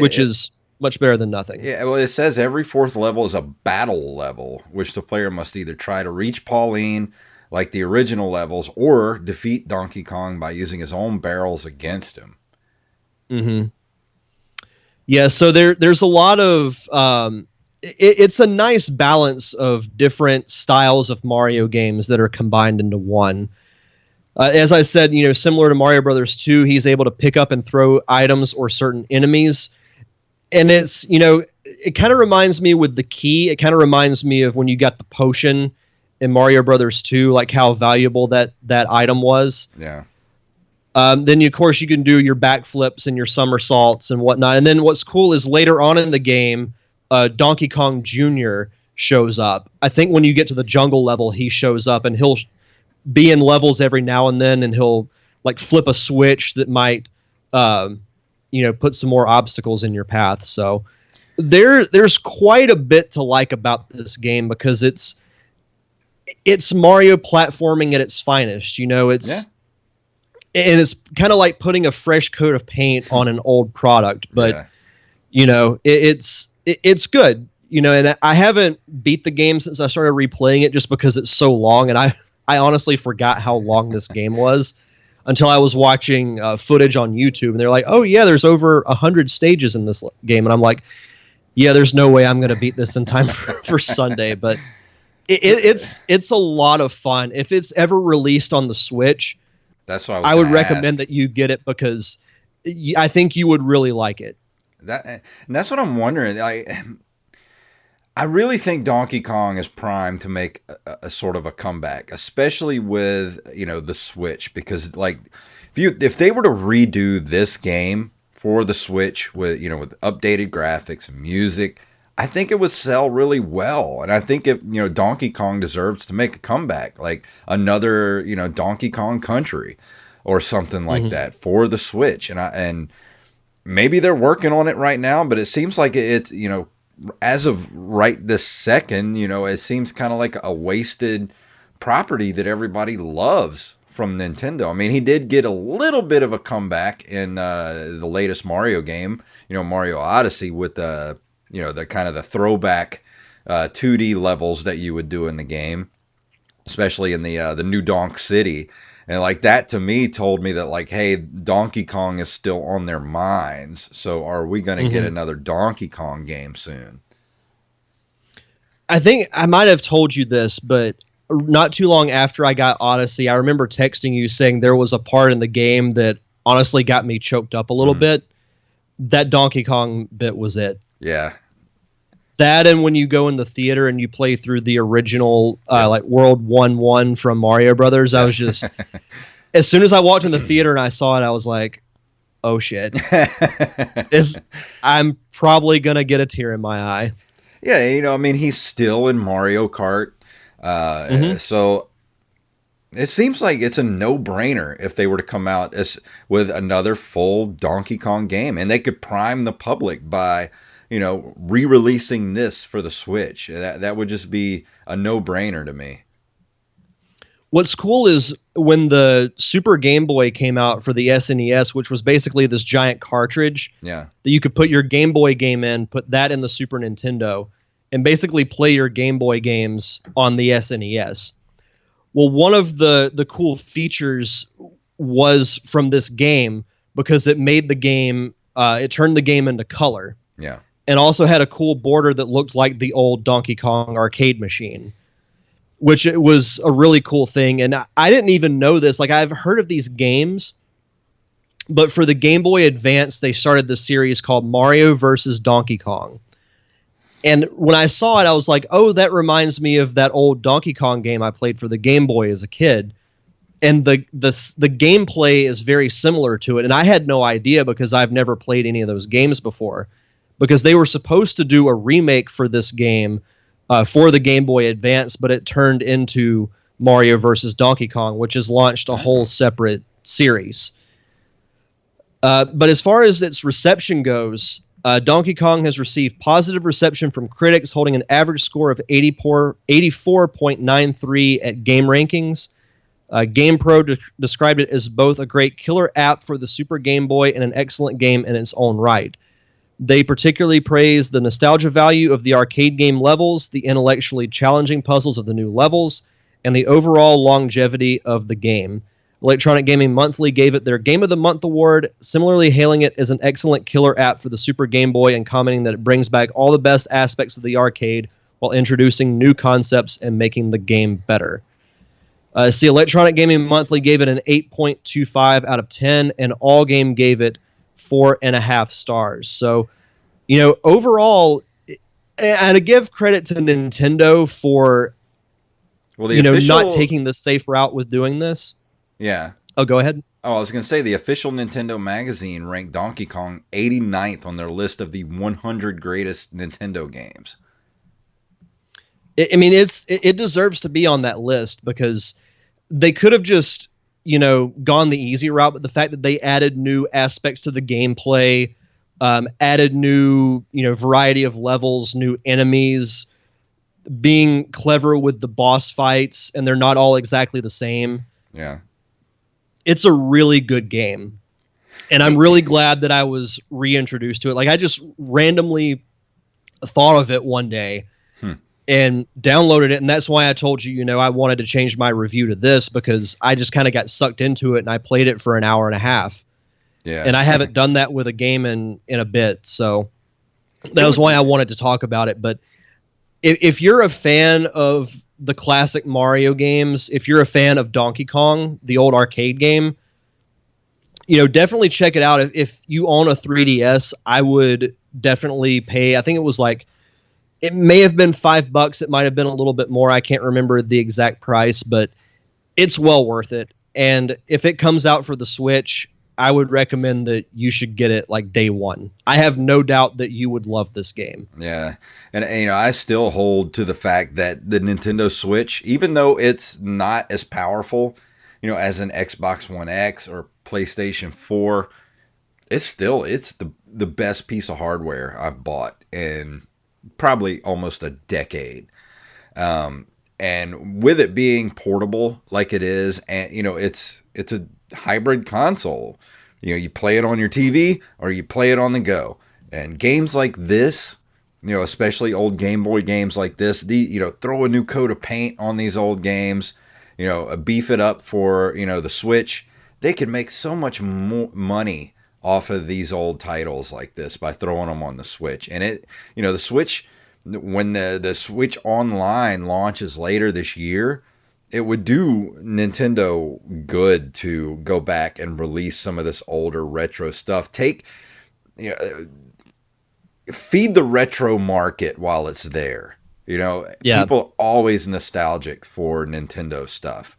which is much better than nothing. Yeah, well, it says every 4th level is a battle level, which the player must either try to reach Pauline, like the original levels, or defeat Donkey Kong by using his own barrels against him. Mm-hmm. Yeah, so there's a lot of... it's a nice balance of different styles of Mario games that are combined into one. As I said, similar to Mario Brothers 2, he's able to pick up and throw items or certain enemies. And it's, it kind of reminds me with the key. It kind of reminds me of when you got the potion in Mario Brothers 2, like how valuable that item was. Yeah. Then, of course, you can do your backflips and your somersaults and whatnot. And then what's cool is later on in the game, Donkey Kong Jr. shows up. I think when you get to the jungle level, he shows up, and he'll be in levels every now and then, and he'll like flip a switch that might put some more obstacles in your path. So there's quite a bit to like about this game, because it's Mario platforming at its finest. And it's kind of like putting a fresh coat of paint on an old product, but it's good. And I haven't beat the game since I started replaying it, just because it's so long, and I honestly forgot how long this game was. until I was watching footage on YouTube, and they're like, "Oh yeah, there's over 100 stages in this game," and I'm like, "Yeah, there's no way I'm gonna beat this in time for Sunday." But it's a lot of fun. If it's ever released on the Switch, that's what I would recommend that you get it because I think you would really like it. And that's what I'm wondering. I really think Donkey Kong is primed to make a sort of a comeback, especially with, the Switch, because like if they were to redo this game for the Switch with updated graphics and music, I think it would sell really well. And I think Donkey Kong deserves to make a comeback, like another, Donkey Kong Country or something like that for the Switch. And maybe they're working on it right now, but it seems like it's, as of right this second, it seems kind of like a wasted property that everybody loves from Nintendo. I mean, he did get a little bit of a comeback in the latest Mario game, Mario Odyssey, with the kind of the throwback 2D levels that you would do in the game, especially in the New Donk City. And like that to me told me that like, hey, Donkey Kong is still on their minds. So are we going to get another Donkey Kong game soon? I think I might have told you this, but not too long after I got Odyssey, I remember texting you saying there was a part in the game that honestly got me choked up a little bit. That Donkey Kong bit was it. Yeah. That, and when you go in the theater and you play through the original like World 1-1 from Mario Brothers, I was just as soon as I walked in the theater and I saw it, I was like, oh shit. I'm probably gonna get a tear in my eye. Yeah, I mean, he's still in Mario Kart. So it seems like it's a no-brainer if they were to come out with another full Donkey Kong game, and they could prime the public by re-releasing this for the Switch. That would just be a no-brainer to me. What's cool is when the Super Game Boy came out for the SNES, which was basically this giant cartridge that you could put your Game Boy game in, put that in the Super Nintendo, and basically play your Game Boy games on the SNES. Well, one of the cool features was from this game because it made the game, it turned the game into color. Yeah. And also had a cool border that looked like the old Donkey Kong arcade machine, which it was a really cool thing. And I didn't even know this. Like, I've heard of these games, but for the Game Boy Advance, they started this series called Mario versus Donkey Kong. And when I saw it, I was like, oh, that reminds me of that old Donkey Kong game I played for the Game Boy as a kid. And the gameplay is very similar to it. And I had no idea because I've never played any of those games before. Because they were supposed to do a remake for this game for the Game Boy Advance, but it turned into Mario vs. Donkey Kong, which has launched a whole separate series. But as far as its reception goes, Donkey Kong has received positive reception from critics, holding an average score of 84.93 at Game Rankings. GamePro described it as both a great killer app for the Super Game Boy and an excellent game in its own right. They particularly praise the nostalgia value of the arcade game levels, the intellectually challenging puzzles of the new levels, and the overall longevity of the game. Electronic Gaming Monthly gave it their Game of the Month award, similarly hailing it as an excellent killer app for the Super Game Boy and commenting that it brings back all the best aspects of the arcade while introducing new concepts and making the game better. Electronic Gaming Monthly gave it an 8.25 out of 10, and All Game gave it 4.5 stars. So, overall, and I give credit to Nintendo for, not taking the safe route with doing this. Yeah. Oh, go ahead. Oh, I was going to say the official Nintendo magazine ranked Donkey Kong 89th on their list of the 100 greatest Nintendo games. It deserves to be on that list because they could have just gone the easy route, but the fact that they added new aspects to the gameplay, added new, variety of levels, new enemies, being clever with the boss fights, and they're not all exactly the same. Yeah. It's a really good game. And I'm really glad that I was reintroduced to it. Like, I just randomly thought of it one day. and downloaded it. And that's why I told you, I wanted to change my review to this, because I just kind of got sucked into it and I played it for an hour and a half. Yeah. And I haven't done that with a game in a bit. So that was why I wanted to talk about it. But if you're a fan of the classic Mario games, if you're a fan of Donkey Kong, the old arcade game, definitely check it out. If you own a 3DS, I would definitely pay. I think it was like, it may have been $5. It might have been a little bit more. I can't remember the exact price, but it's well worth it. And if it comes out for the Switch, I would recommend that you should get it like day one. I have no doubt that you would love this game. Yeah. And I still hold to the fact that the Nintendo Switch, even though it's not as powerful, as an Xbox One X or PlayStation 4, it's the best piece of hardware I've bought in probably almost a decade. And with it being portable like it is, and it's a hybrid console. You play it on your TV or you play it on the go. And games like this, especially old Game Boy games like this, throw a new coat of paint on these old games, beef it up for, the Switch. They could make so much more money off of these old titles like this by throwing them on the Switch. And the Switch, when the Switch Online launches later this year, it would do Nintendo good to go back and release some of this older retro stuff. Feed the retro market while it's there. People always nostalgic for Nintendo stuff.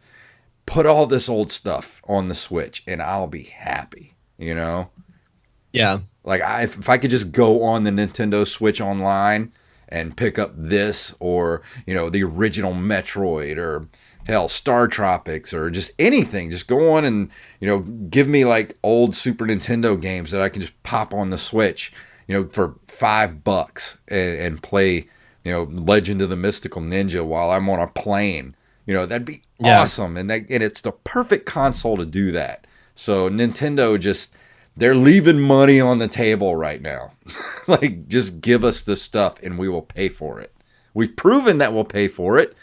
Put all this old stuff on the Switch and I'll be happy, Yeah. Like if I could just go on the Nintendo Switch Online and pick up this, or, the original Metroid, or hell, Star Tropics, or just anything. Just go on and, give me like old Super Nintendo games that I can just pop on the Switch, for $5 and play, Legend of the Mystical Ninja while I'm on a plane. That'd be awesome. And it's the perfect console to do that. So Nintendo they're leaving money on the table right now. Like, just give us the stuff and we will pay for it. We've proven that we'll pay for it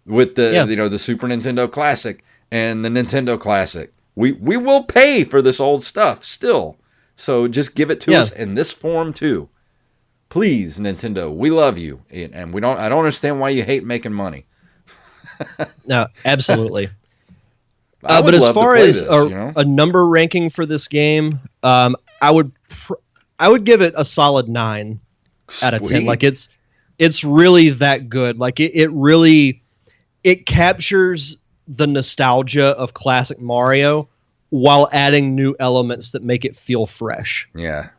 with the Super Nintendo Classic and the Nintendo Classic. We will pay for this old stuff still. So just give it to us in this form too. Please, Nintendo, we love you. And I don't understand why you hate making money. No, absolutely. But as far as a number ranking for this game, I would give it a solid 9 out of 10. Like it's really that good. Like it really captures the nostalgia of classic Mario while adding new elements that make it feel fresh. Yeah.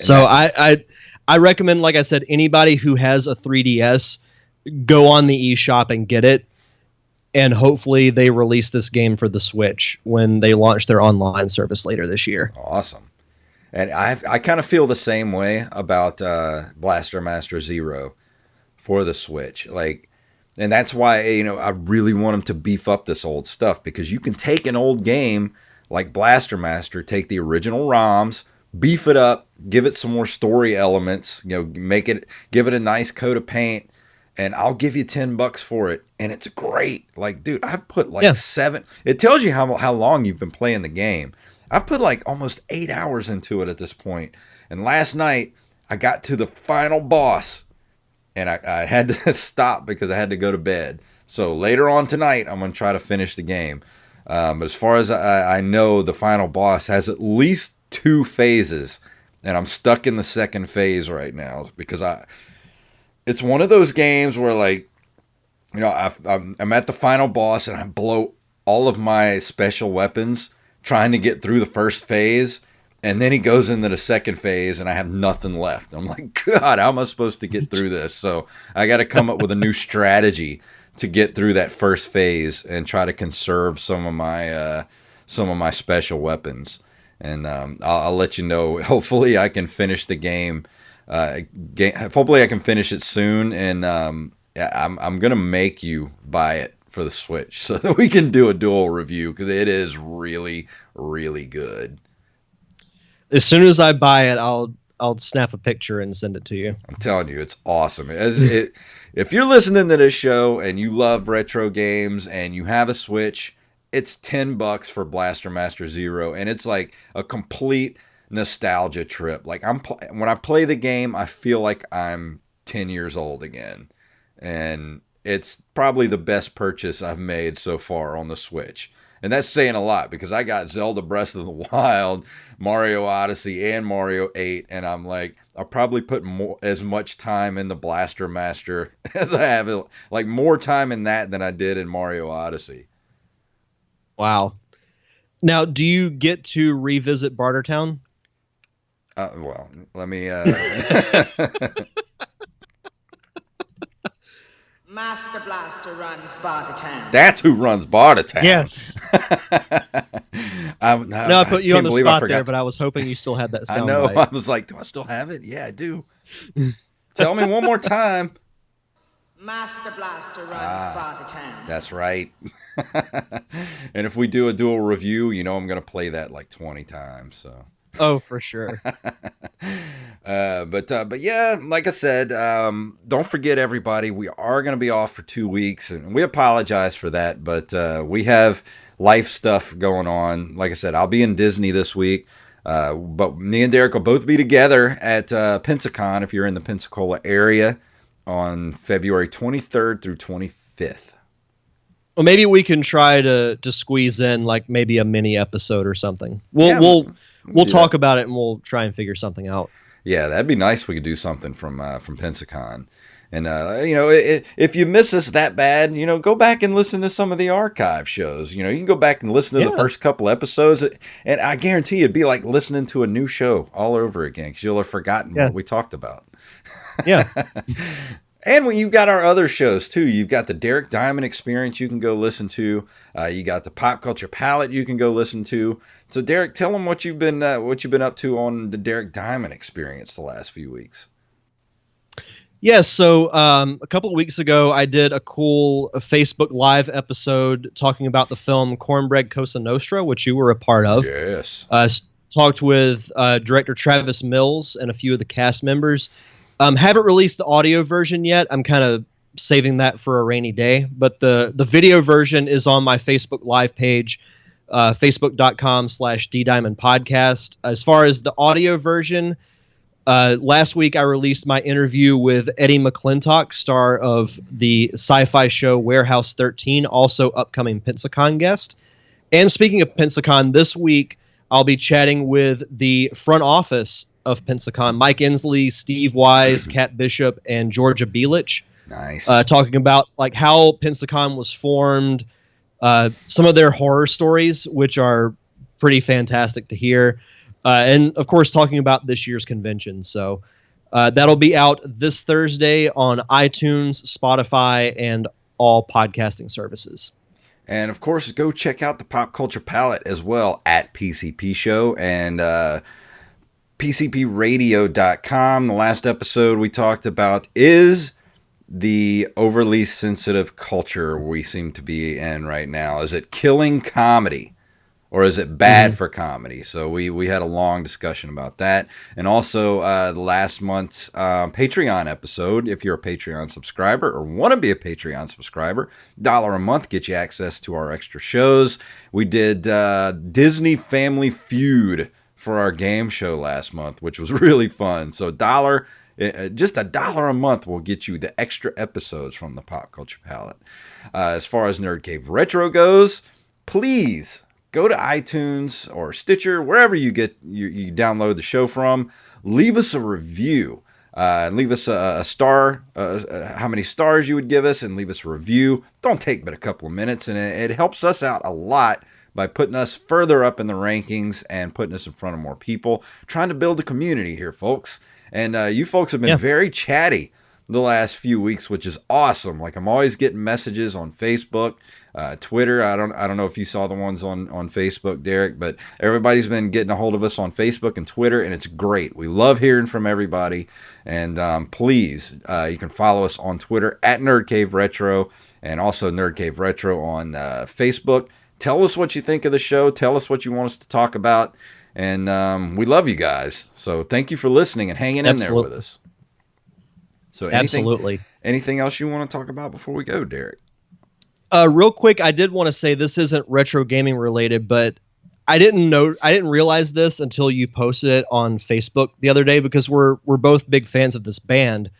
So I recommend, like I said, anybody who has a 3DS, go on the eShop and get it. And hopefully they release this game for the Switch when they launch their online service later this year. Awesome. And I kind of feel the same way about Blaster Master Zero for the Switch. And that's why, I really want them to beef up this old stuff, because you can take an old game like Blaster Master, take the original ROMs, beef it up, give it some more story elements, give it a nice coat of paint, and I'll give you $10 for it, and it's great. Like, dude, I've put 7. It tells you how long you've been playing the game. I've put almost 8 hours into it at this point. And last night, I got to the final boss, and I had to stop because I had to go to bed. So later on tonight, I'm going to try to finish the game. But as far as I know, the final boss has at least 2 phases, and I'm stuck in the second phase right now because it's one of those games where, I'm at the final boss and I blow all of my special weapons trying to get through the first phase, and then he goes into the second phase and I have nothing left. I'm like, God, how am I supposed to get through this? So I got to come up with a new strategy to get through that first phase and try to conserve some of my special weapons. And I'll let you know. Hopefully I can finish the game. Hopefully I can finish it soon, and I'm gonna make you buy it for the Switch so that we can do a dual review, because it is really, really good. As soon as I buy it, I'll I'll snap a picture and send it to you. I'm telling you, it's awesome. If you're listening to this show and you love retro games and you have a Switch, it's $10 for Blaster Master Zero, and it's like a complete nostalgia trip. Like when I play the game, I feel like I'm 10 years old again, and it's probably the best purchase I've made so far on the Switch. And that's saying a lot because I got Zelda Breath of the Wild, Mario Odyssey, and Mario 8, and I'm like, I'll probably put as much time in the Blaster Master as I have, like more time in that than I did in Mario Odyssey. Wow. Now, do you get to revisit Bartertown? Well, let me... Master Blaster runs Bartertown. That's who runs Bartertown. Yes. I put you on the spot there, but I was hoping you still had that sound. I know. Right. I was like, do I still have it? Yeah, I do. Tell me one more time. Master Blaster runs Bartertown. That's right. And if we do a dual review, you know I'm going to play that like 20 times. So. Oh, for sure. But yeah, like I said, don't forget everybody, we are going to be off for 2 weeks, and we apologize for that, but we have life stuff going on. Like I said, I'll be in Disney this week, but me and Derek will both be together at Pensacon if you're in the Pensacola area on February 23rd through 25th. Well, maybe we can try to squeeze in like maybe a mini episode or something. We'll talk about it, and we'll try and figure something out. Yeah, that'd be nice if we could do something from Pensacon. And, if you miss us that bad, go back and listen to some of the archive shows. You can go back and listen to the first couple episodes, and I guarantee it'd be like listening to a new show all over again because you'll have forgotten what we talked about. Yeah. And when you've got our other shows too, you've got the Derek Diamond Experience you can go listen to. You got the Pop Culture Palette you can go listen to. So Derek, tell them what you've been up to on the Derek Diamond Experience the last few weeks. Yes, so a couple of weeks ago, I did a cool Facebook Live episode talking about the film Cornbread Cosa Nostra, which you were a part of. Yes. Talked with director Travis Mills and a few of the cast members. Haven't released the audio version yet. I'm kind of saving that for a rainy day. But the video version is on my Facebook Live page, facebook.com/DDiamondPodcast. As far as the audio version, last week I released my interview with Eddie McClintock, star of the sci-fi show Warehouse 13, also upcoming Pensacon guest. And speaking of Pensacon, this week I'll be chatting with the front office of Pensacon, Mike Inslee, Steve Wise, Kat Bishop, and Georgia Bielich. Nice. Talking about like how Pensacon was formed, some of their horror stories, which are pretty fantastic to hear, and of course talking about this year's convention. So that'll be out this Thursday on iTunes, Spotify, and all podcasting services. And of course, go check out the Pop Culture Palette as well at PCP Show and PCPRadio.com. The last episode we talked about is the overly sensitive culture we seem to be in right now. Is it killing comedy? Or is it bad for comedy? So we had a long discussion about that. And also the last month's Patreon episode, if you're a Patreon subscriber or want to be a Patreon subscriber, $1 a month gets you access to our extra shows. We did Disney Family Feud for our game show last month, which was really fun. So just $1 a month will get you the extra episodes from the Pop Culture Palette. As far as Nerd Cave Retro goes, please go to iTunes or Stitcher, wherever you download the show from. Leave us a review. Leave us a star, how many stars you would give us, and leave us a review. Don't take but a couple of minutes, and it helps us out a lot by putting us further up in the rankings and putting us in front of more people. Trying to build a community here, folks. And you folks have been very chatty the last few weeks, which is awesome. Like, I'm always getting messages on Facebook, Twitter. I don't know if you saw the ones on Facebook, Derek, but everybody's been getting a hold of us on Facebook and Twitter, and it's great. We love hearing from everybody. And please, you can follow us on Twitter at Nerd Cave Retro, and also Nerd Cave Retro on Facebook. Tell us what you think of the show. Tell us what you want us to talk about. And we love you guys. So thank you for listening and hanging in there with us. So anything else you want to talk about before we go, Derek? Real quick, I did want to say this isn't retro gaming related, but I didn't realize this until you posted it on Facebook the other day, because we're both big fans of this band.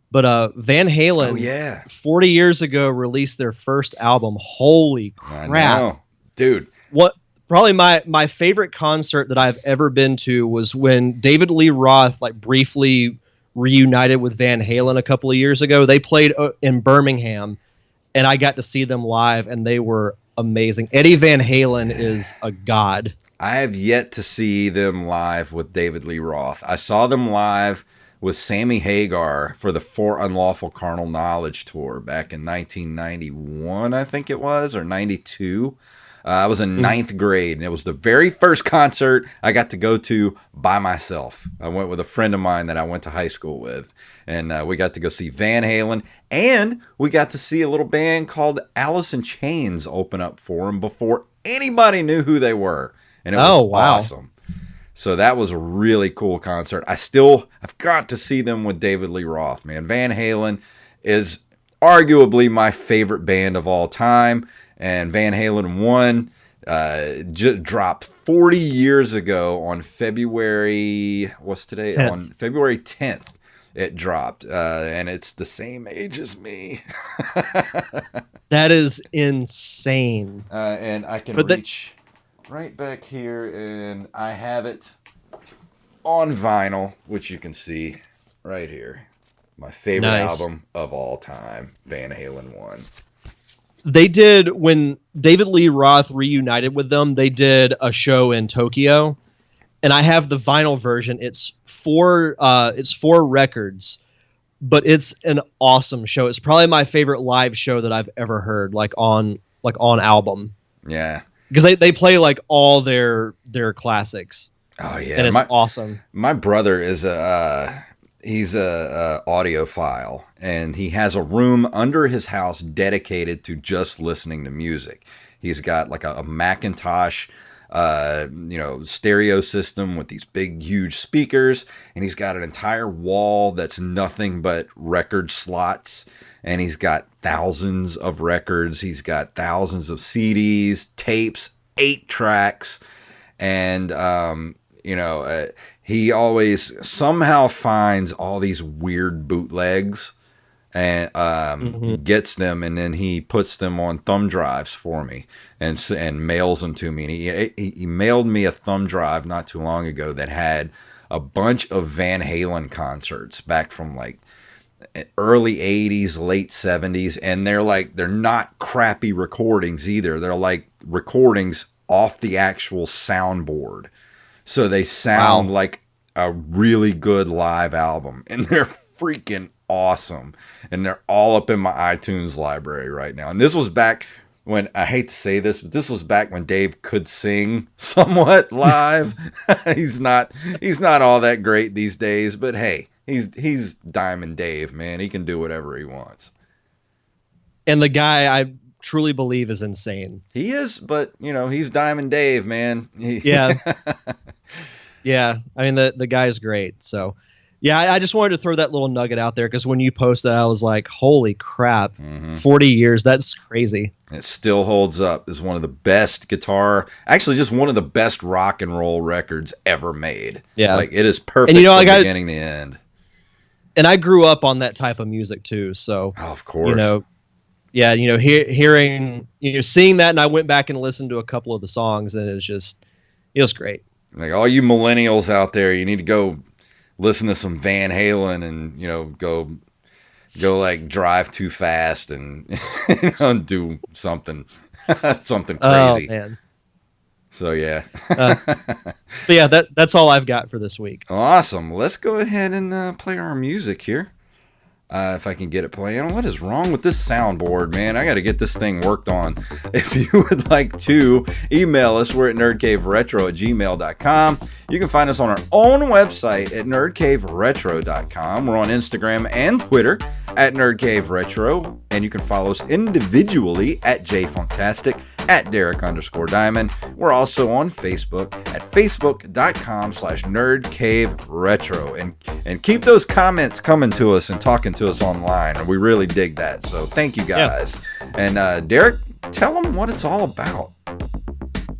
But Van Halen, 40 years ago, released their first album. Holy crap, I know. Dude! What? Probably my favorite concert that I've ever been to was when David Lee Roth briefly reunited with Van Halen a couple of years ago. They played in Birmingham, and I got to see them live, and they were amazing. Eddie Van Halen is a god. I have yet to see them live with David Lee Roth. I saw them live with Sammy Hagar for the For Unlawful Carnal Knowledge tour back in 1991, I think it was, or 92. I was in ninth grade, and it was the very first concert I got to go to by myself. I went with a friend of mine that I went to high school with, and we got to go see Van Halen, and we got to see a little band called Alice in Chains open up for them before anybody knew who they were, and it was awesome. So that was a really cool concert. I've got to see them with David Lee Roth, man. Van Halen is arguably my favorite band of all time. And Van Halen 1 dropped 40 years ago on February, what's today? 10th. On February 10th, it dropped. And it's the same age as me. That is insane. And I can reach right back here, and I have it on vinyl, which you can see right here. My favorite album of all time, Van Halen 1. They did, when David Lee Roth reunited with them, they did a show in Tokyo, and I have the vinyl version. It's four records, but it's an awesome show. It's probably my favorite live show that I've ever heard, on album. Yeah, because they play all their classics. Oh yeah, and it's awesome. My brother is he's a audiophile, and he has a room under his house dedicated to just listening to music. He's got a Macintosh stereo system with these big huge speakers, and he's got an entire wall that's nothing but record slots, and he's got thousands of records. He's got thousands of CDs, tapes, 8 tracks, and he always somehow finds all these weird bootlegs, and he gets them, and then he puts them on thumb drives for me, and mails them to me. And he mailed me a thumb drive not too long ago that had a bunch of Van Halen concerts back from early 80s, late 70s, and they're not crappy recordings either. They're recordings off the actual soundboard. So they sound like a really good live album, and they're freaking awesome. And they're all up in my iTunes library right now. And this was back when, I hate to say this, but this was back when Dave could sing somewhat live. He's not all that great these days, but hey, he's Diamond Dave, man. He can do whatever he wants. And the guy, I truly believe, is insane. He is, but he's Diamond Dave, man. Yeah. Yeah, I mean, the guy's great. So, yeah, I just wanted to throw that little nugget out there, because when you posted, I was like, holy crap, 40 years, that's crazy. It still holds up. It's one of the best just one of the best rock and roll records ever made. Yeah. It is perfect from beginning to end. And I grew up on that type of music too, so. Oh, of course. Hearing, seeing that, and I went back and listened to a couple of the songs, and it was great. All you millennials out there, you need to go listen to some Van Halen, and go drive too fast and do something crazy. Oh, man. So yeah. But yeah, that's all I've got for this week. Awesome. Let's go ahead and play our music here. If I can get it playing. What is wrong with this soundboard, man? I got to get this thing worked on. If you would like to email us, we're at nerdcaveretro@gmail.com. You can find us on our own website at nerdcaveretro.com. We're on Instagram and Twitter at nerdcaveretro, and you can follow us individually at jfunktastic at Derek_Diamond. We're also on Facebook at facebook.com/nerdcaveretro. And keep those comments coming to us and talking to us online. We really dig that. So thank you guys. And Derek, tell them what it's all about.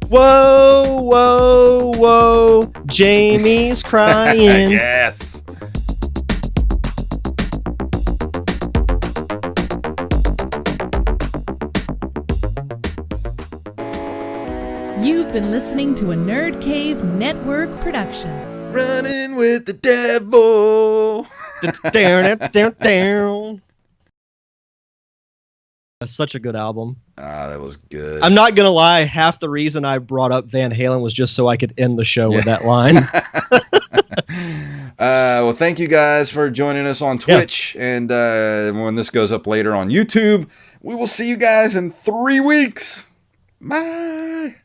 Whoa, whoa, whoa. Jamie's crying. Yes. You've been listening to a Nerd Cave Network production. Running with the devil. Down. That's such a good album. That was good. I'm not gonna lie, half the reason I brought up Van Halen was just so I could end the show with that line. Well, thank you guys for joining us on Twitch. And when this goes up later on YouTube, we will see you guys in 3 weeks. Bye.